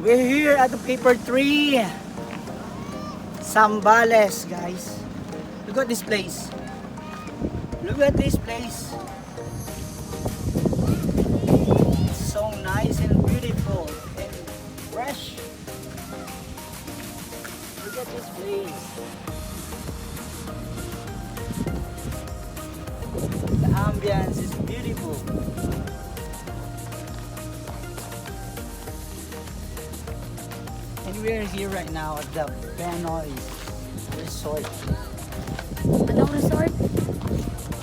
We're here at the paper tree. Zambales, guys. Look at this place. Look at this place. It's so nice and beautiful and fresh. Look at this place. The ambience is beautiful. And we're here right now at the Benoy Resort. Anong resort?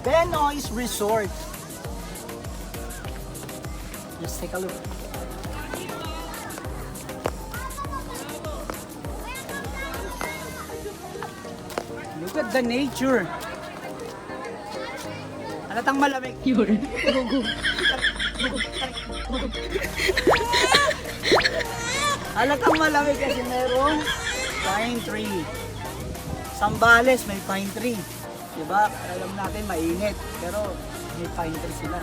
Benoy's Resort. Let's take a look. Look at the nature. Halatang malamig. Yun. Halatang malamig kasi meron pine tree. Zambales may pine tree. Diba? Alam natin mainit. Pero may pine tree sila.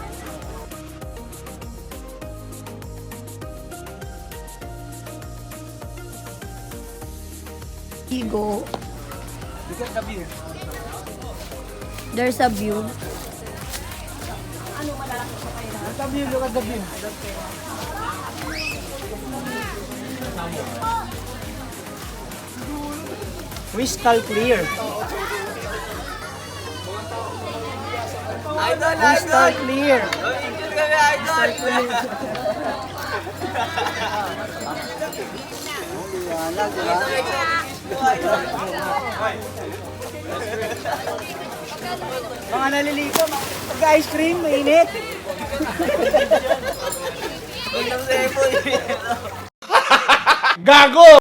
Go. Look at the view. There's a view. Look at the view. Look at the view. Crystal clear. Crystal clear. Crystal clear. Liwanag, mga naliligo, mag-ice cream, mainit. Gago!